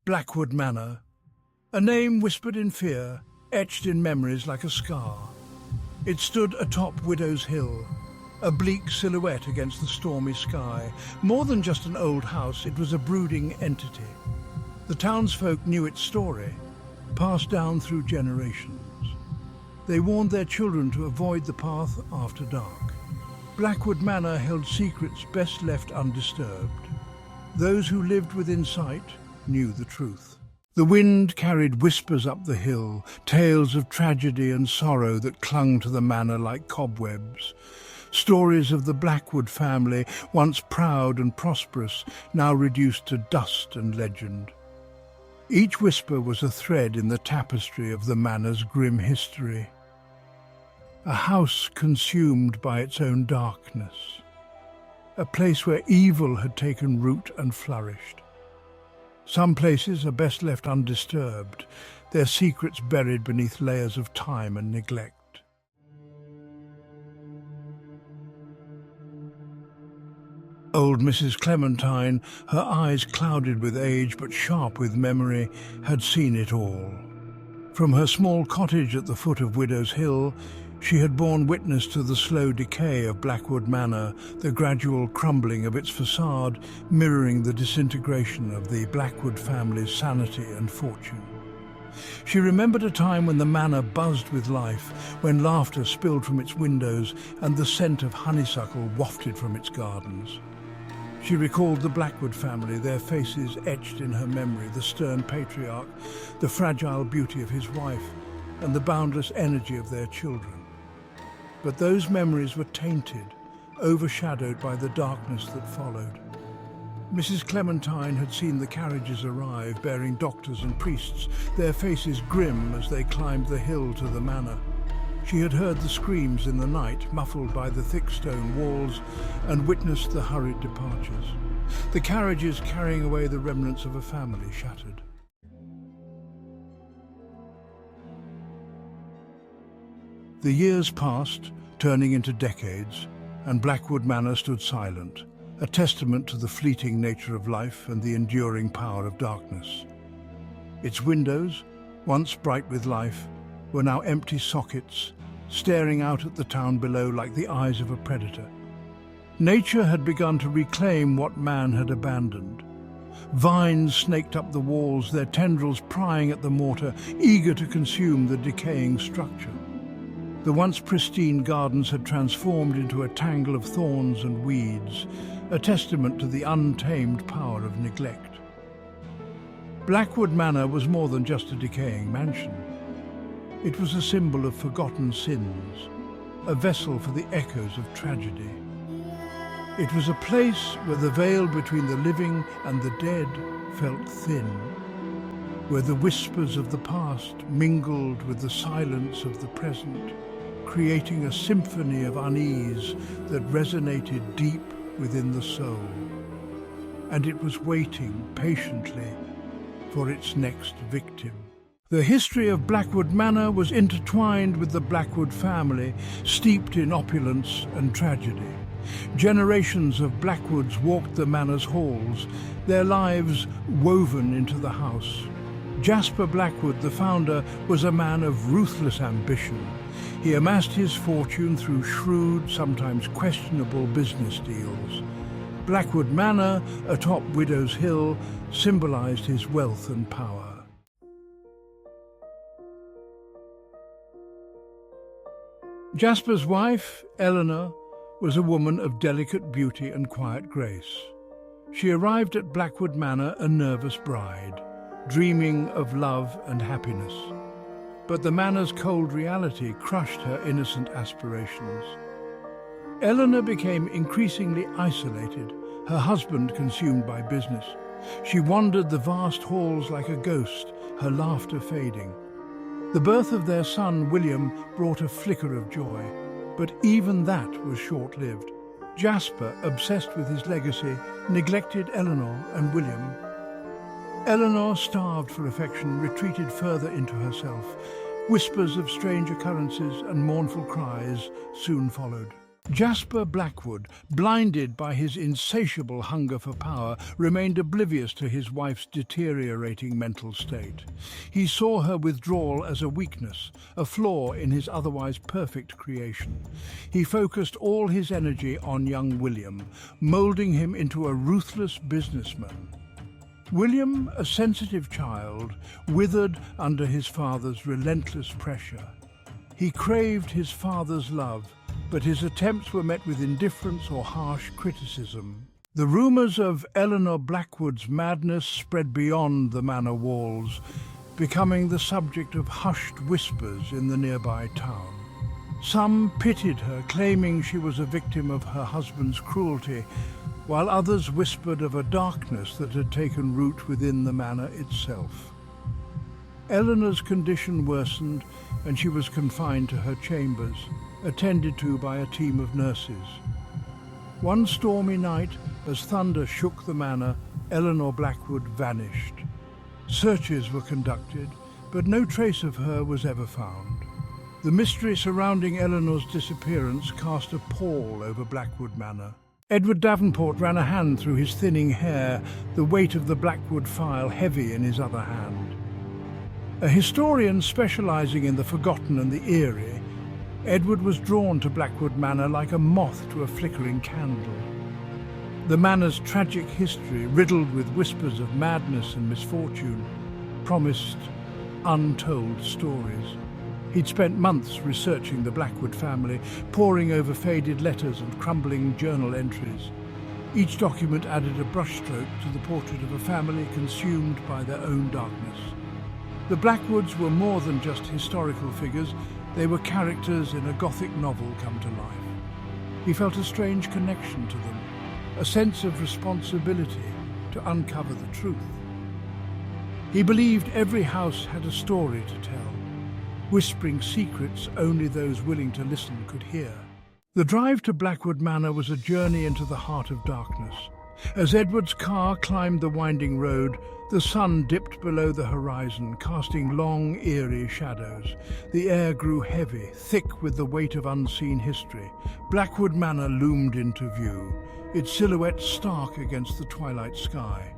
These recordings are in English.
Blackwood Manor, a name whispered in fear, etched in memories like a scar. It stood atop Widow's Hill, a bleak silhouette against the stormy sky. More than just an old house, it was a brooding entity. The townsfolk knew its story, passed down through generations. They warned their children to avoid the path after dark. Blackwood Manor held secrets best left undisturbed. Those who lived within sight knew the truth. The wind carried whispers up the hill, tales of tragedy and sorrow that clung to the manor like cobwebs. Stories of the Blackwood family, once proud and prosperous, now reduced to dust and legend. Each whisper was a thread in the tapestry of the manor's grim history. A house consumed by its own darkness. A place where evil had taken root and flourished. Some places are best left undisturbed, their secrets buried beneath layers of time and neglect. Old Mrs. Clementine, her eyes clouded with age but sharp with memory, had seen it all. From her small cottage at the foot of Widow's Hill, she had borne witness to the slow decay of Blackwood Manor, the gradual crumbling of its facade, mirroring the disintegration of the Blackwood family's sanity and fortune. She remembered a time when the manor buzzed with life, when laughter spilled from its windows and the scent of honeysuckle wafted from its gardens. She recalled the Blackwood family, their faces etched in her memory, the stern patriarch, the fragile beauty of his wife, and the boundless energy of their children. But those memories were tainted, overshadowed by the darkness that followed. Mrs. Clementine had seen the carriages arrive, bearing doctors and priests, their faces grim as they climbed the hill to the manor. She had heard the screams in the night, muffled by the thick stone walls, and witnessed the hurried departures. The carriages carrying away the remnants of a family shattered. The years passed, turning into decades, and Blackwood Manor stood silent, a testament to the fleeting nature of life and the enduring power of darkness. Its windows, once bright with life, were now empty sockets, staring out at the town below like the eyes of a predator. Nature had begun to reclaim what man had abandoned. Vines snaked up the walls, their tendrils prying at the mortar, eager to consume the decaying structure. The once pristine gardens had transformed into a tangle of thorns and weeds, a testament to the untamed power of neglect. Blackwood Manor was more than just a decaying mansion. It was a symbol of forgotten sins, a vessel for the echoes of tragedy. It was a place where the veil between the living and the dead felt thin, where the whispers of the past mingled with the silence of the present, creating a symphony of unease that resonated deep within the soul. And it was waiting patiently for its next victim. The history of Blackwood Manor was intertwined with the Blackwood family, steeped in opulence and tragedy. Generations of Blackwoods walked the manor's halls, their lives woven into the house. Jasper Blackwood, the founder, was a man of ruthless ambition. He amassed his fortune through shrewd, sometimes questionable business deals. Blackwood Manor, atop Widow's Hill, symbolized his wealth and power. Jasper's wife, Eleanor, was a woman of delicate beauty and quiet grace. She arrived at Blackwood Manor a nervous bride, dreaming of love and happiness. But the manor's cold reality crushed her innocent aspirations. Eleanor became increasingly isolated, her husband consumed by business. She wandered the vast halls like a ghost, her laughter fading. The birth of their son, William, brought a flicker of joy, but even that was short-lived. Jasper, obsessed with his legacy, neglected Eleanor and William. Eleanor, starved for affection, retreated further into herself. Whispers of strange occurrences and mournful cries soon followed. Jasper Blackwood, blinded by his insatiable hunger for power, remained oblivious to his wife's deteriorating mental state. He saw her withdrawal as a weakness, a flaw in his otherwise perfect creation. He focused all his energy on young William, moulding him into a ruthless businessman. William, a sensitive child, withered under his father's relentless pressure. He craved his father's love, but his attempts were met with indifference or harsh criticism. The rumours of Eleanor Blackwood's madness spread beyond the manor walls, becoming the subject of hushed whispers in the nearby town. Some pitied her, claiming she was a victim of her husband's cruelty, while others whispered of a darkness that had taken root within the manor itself. Eleanor's condition worsened, and she was confined to her chambers, attended to by a team of nurses. One stormy night, as thunder shook the manor, Eleanor Blackwood vanished. Searches were conducted, but no trace of her was ever found. The mystery surrounding Eleanor's disappearance cast a pall over Blackwood Manor. Edward Davenport ran a hand through his thinning hair, the weight of the Blackwood file heavy in his other hand. A historian specialising in the forgotten and the eerie, Edward was drawn to Blackwood Manor like a moth to a flickering candle. The manor's tragic history, riddled with whispers of madness and misfortune, promised untold stories. He'd spent months researching the Blackwood family, poring over faded letters and crumbling journal entries. Each document added a brushstroke to the portrait of a family consumed by their own darkness. The Blackwoods were more than just historical figures, they were characters in a Gothic novel come to life. He felt a strange connection to them, a sense of responsibility to uncover the truth. He believed every house had a story to tell, whispering secrets only those willing to listen could hear. The drive to Blackwood Manor was a journey into the heart of darkness. As Edward's car climbed the winding road, the sun dipped below the horizon, casting long, eerie shadows. The air grew heavy, thick with the weight of unseen history. Blackwood Manor loomed into view, its silhouette stark against the twilight sky.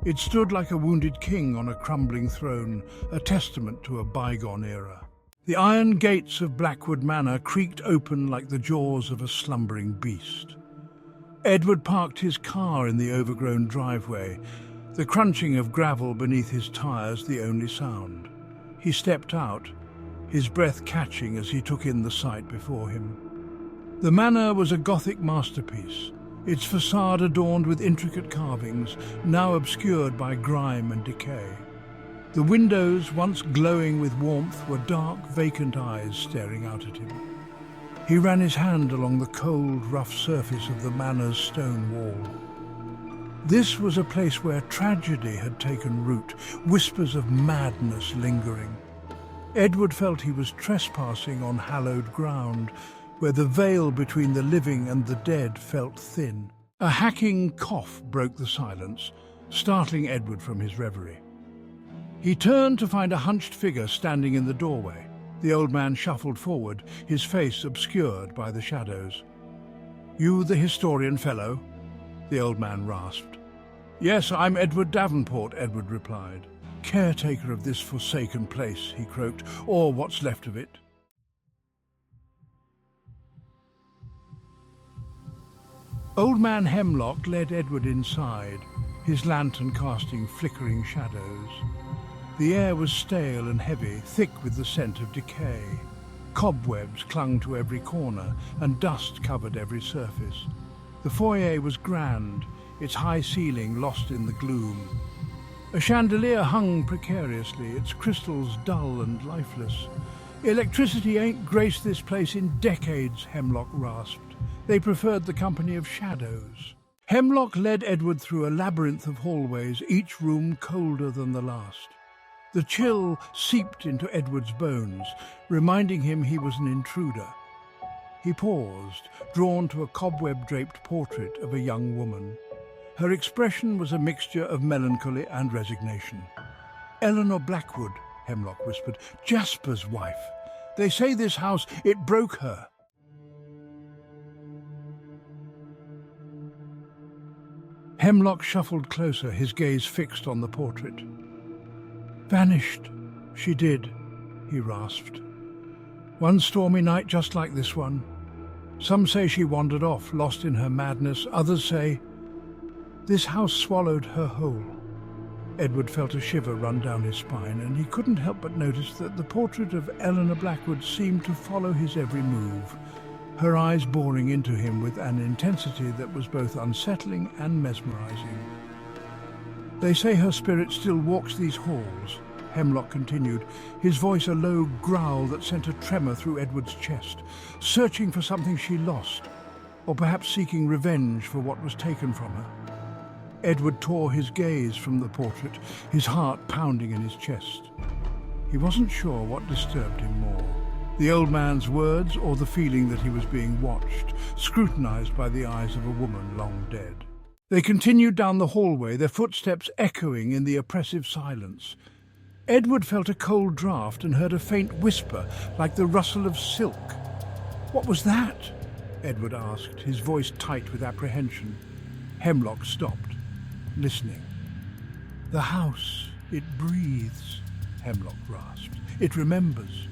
It stood like a wounded king on a crumbling throne, a testament to a bygone era. The iron gates of Blackwood Manor creaked open like the jaws of a slumbering beast. Edward parked his car in the overgrown driveway, the crunching of gravel beneath his tires the only sound. He stepped out, his breath catching as he took in the sight before him. The manor was a Gothic masterpiece, its facade adorned with intricate carvings, now obscured by grime and decay. The windows, once glowing with warmth, were dark, vacant eyes staring out at him. He ran his hand along the cold, rough surface of the manor's stone wall. This was a place where tragedy had taken root, whispers of madness lingering. Edward felt he was trespassing on hallowed ground, where the veil between the living and the dead felt thin. A hacking cough broke the silence, startling Edward from his reverie. He turned to find a hunched figure standing in the doorway. The old man shuffled forward, his face obscured by the shadows. "You the historian fellow?" the old man rasped. "Yes, I'm Edward Davenport," Edward replied. "Caretaker of this forsaken place," he croaked, "or what's left of it." Old Man Hemlock led Edward inside, his lantern casting flickering shadows. The air was stale and heavy, thick with the scent of decay. Cobwebs clung to every corner, and dust covered every surface. The foyer was grand, its high ceiling lost in the gloom. A chandelier hung precariously, its crystals dull and lifeless. "Electricity ain't graced this place in decades," Hemlock rasped. They preferred the company of shadows. Hemlock led Edward through a labyrinth of hallways, each room colder than the last. The chill seeped into Edward's bones, reminding him he was an intruder. He paused, drawn to a cobweb-draped portrait of a young woman. Her expression was a mixture of melancholy and resignation. "Eleanor Blackwood," Hemlock whispered, "Jasper's wife. They say this house, it broke her." Hemlock shuffled closer, his gaze fixed on the portrait. "Vanished, she did," he rasped. "One stormy night just like this one. Some say she wandered off, lost in her madness. Others say this house swallowed her whole." Edward felt a shiver run down his spine, and he couldn't help but notice that the portrait of Eleanor Blackwood seemed to follow his every move, her eyes boring into him with an intensity that was both unsettling and mesmerizing. "They say her spirit still walks these halls," Hemlock continued, his voice a low growl that sent a tremor through Edward's chest, "searching for something she lost, or perhaps seeking revenge for what was taken from her." Edward tore his gaze from the portrait, his heart pounding in his chest. He wasn't sure what disturbed him more, the old man's words or the feeling that he was being watched, scrutinized by the eyes of a woman long dead. They continued down the hallway, their footsteps echoing in the oppressive silence. Edward felt a cold draught and heard a faint whisper, like the rustle of silk. "What was that?" Edward asked, his voice tight with apprehension. Hemlock stopped, listening. "The house, it breathes," Hemlock rasped. "It remembers."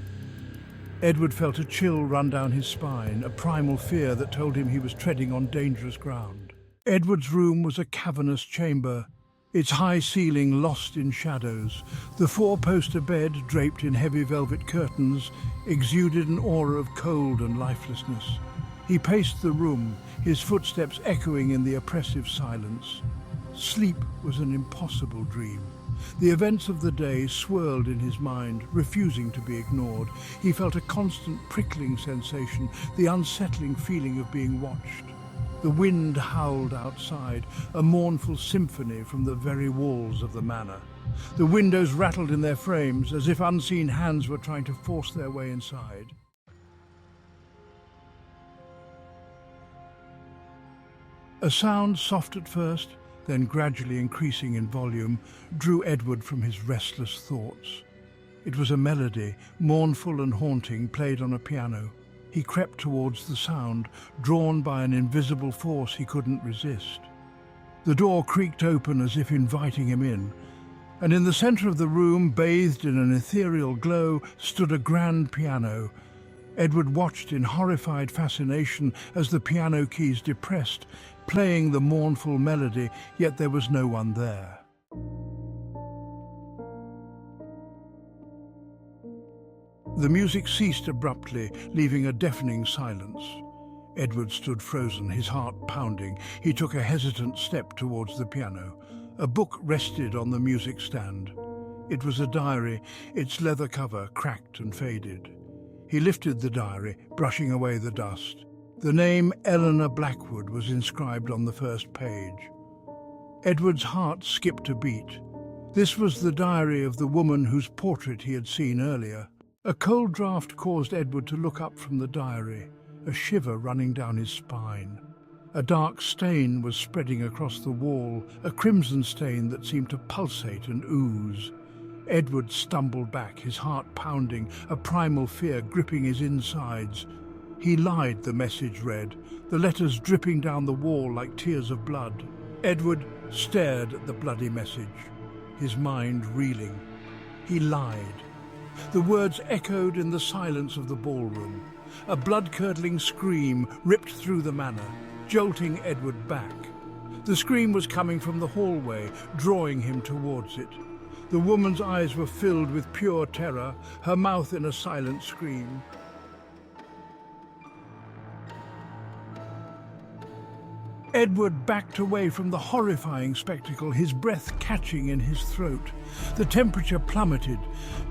Edward felt a chill run down his spine, a primal fear that told him he was treading on dangerous ground. Edward's room was a cavernous chamber, its high ceiling lost in shadows. The four-poster bed, draped in heavy velvet curtains, exuded an aura of cold and lifelessness. He paced the room, his footsteps echoing in the oppressive silence. Sleep was an impossible dream. The events of the day swirled in his mind, refusing to be ignored. He felt a constant prickling sensation, the unsettling feeling of being watched. The wind howled outside, a mournful symphony from the very walls of the manor. The windows rattled in their frames, as if unseen hands were trying to force their way inside. A sound, soft at first, then gradually increasing in volume, drew Edward from his restless thoughts. It was a melody, mournful and haunting, played on a piano. He crept towards the sound, drawn by an invisible force he couldn't resist. The door creaked open as if inviting him in, and in the center of the room, bathed in an ethereal glow, stood a grand piano. Edward watched in horrified fascination as the piano keys depressed, playing the mournful melody, yet there was no one there. The music ceased abruptly, leaving a deafening silence. Edward stood frozen, his heart pounding. He took a hesitant step towards the piano. A book rested on the music stand. It was a diary, its leather cover cracked and faded. He lifted the diary, brushing away the dust. The name Eleanor Blackwood was inscribed on the first page. Edward's heart skipped a beat. This was the diary of the woman whose portrait he had seen earlier. A cold draught caused Edward to look up from the diary, a shiver running down his spine. A dark stain was spreading across the wall, a crimson stain that seemed to pulsate and ooze. Edward stumbled back, his heart pounding, a primal fear gripping his insides. He lied, the message read, the letters dripping down the wall like tears of blood. Edward stared at the bloody message, his mind reeling. He lied. The words echoed in the silence of the ballroom. A blood-curdling scream ripped through the manor, jolting Edward back. The scream was coming from the hallway, drawing him towards it. The woman's eyes were filled with pure terror, her mouth in a silent scream. Edward backed away from the horrifying spectacle, his breath catching in his throat. The temperature plummeted,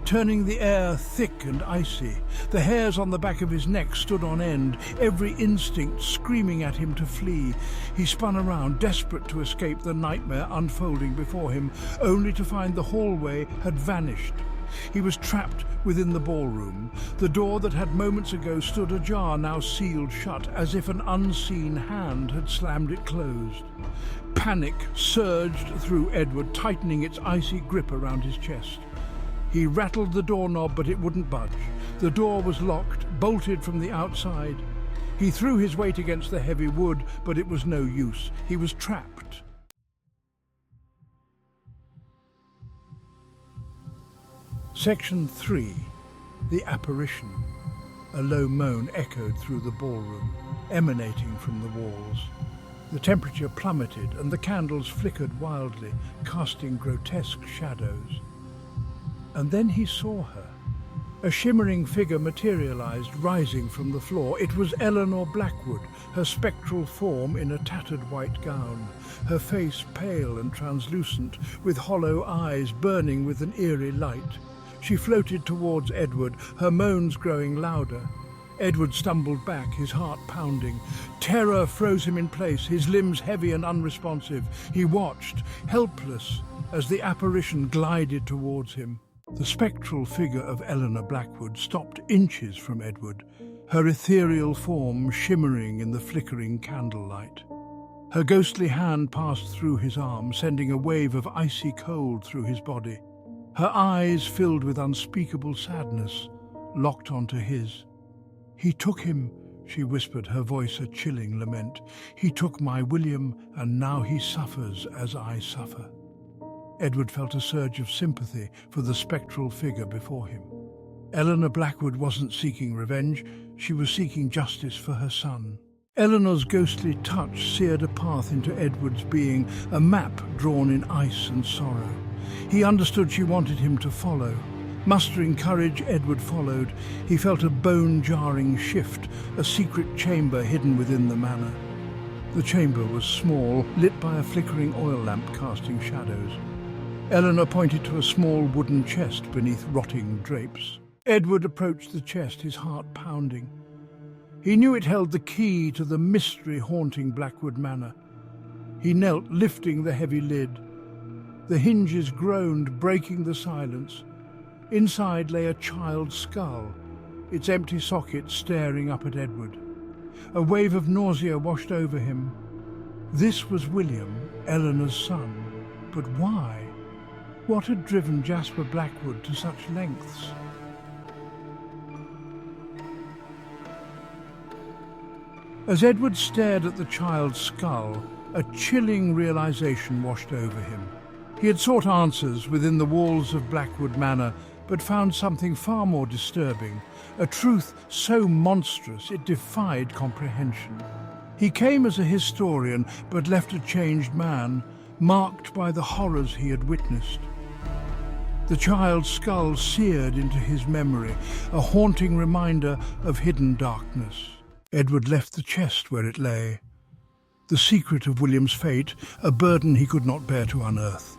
turning the air thick and icy. The hairs on the back of his neck stood on end, every instinct screaming at him to flee. He spun around, desperate to escape the nightmare unfolding before him, only to find the hallway had vanished. He was trapped within the ballroom. The door that had moments ago stood ajar now sealed shut, as if an unseen hand had slammed it closed. Panic surged through Edward, tightening its icy grip around his chest. He rattled the doorknob, but it wouldn't budge. The door was locked, bolted from the outside. He threw his weight against the heavy wood, but it was no use. He was trapped. Section 3. The Apparition. A low moan echoed through the ballroom, emanating from the walls. The temperature plummeted and the candles flickered wildly, casting grotesque shadows. And then he saw her. A shimmering figure materialized, rising from the floor. It was Eleanor Blackwood, her spectral form in a tattered white gown, her face pale and translucent, with hollow eyes burning with an eerie light. She floated towards Edward, her moans growing louder. Edward stumbled back, his heart pounding. Terror froze him in place, his limbs heavy and unresponsive. He watched, helpless, as the apparition glided towards him. The spectral figure of Eleanor Blackwood stopped inches from Edward, her ethereal form shimmering in the flickering candlelight. Her ghostly hand passed through his arm, sending a wave of icy cold through his body. Her eyes, filled with unspeakable sadness, locked onto his. "He took him," she whispered, her voice a chilling lament. "He took my William, and now he suffers as I suffer." Edward felt a surge of sympathy for the spectral figure before him. Eleanor Blackwood wasn't seeking revenge, she was seeking justice for her son. Eleanor's ghostly touch seared a path into Edward's being, a map drawn in ice and sorrow. He understood she wanted him to follow. Mustering courage, Edward followed. He felt a bone-jarring shift, a secret chamber hidden within the manor. The chamber was small, lit by a flickering oil lamp casting shadows. Eleanor pointed to a small wooden chest beneath rotting drapes. Edward approached the chest, his heart pounding. He knew it held the key to the mystery haunting Blackwood Manor. He knelt, lifting the heavy lid. The hinges groaned, breaking the silence. Inside lay a child's skull, its empty socket staring up at Edward. A wave of nausea washed over him. This was William, Eleanor's son. But why? What had driven Jasper Blackwood to such lengths? As Edward stared at the child's skull, a chilling realization washed over him. He had sought answers within the walls of Blackwood Manor, but found something far more disturbing, a truth so monstrous it defied comprehension. He came as a historian, but left a changed man, marked by the horrors he had witnessed. The child's skull seared into his memory, a haunting reminder of hidden darkness. Edward left the chest where it lay. The secret of William's fate, a burden he could not bear to unearth.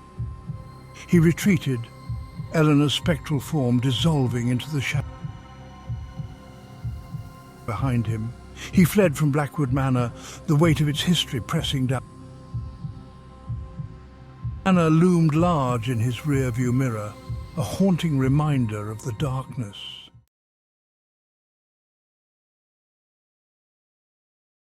He retreated, Eleanor's spectral form dissolving into the shadow behind him. He fled from Blackwood Manor, the weight of its history pressing down. Anna loomed large in his rear-view mirror, a haunting reminder of the darkness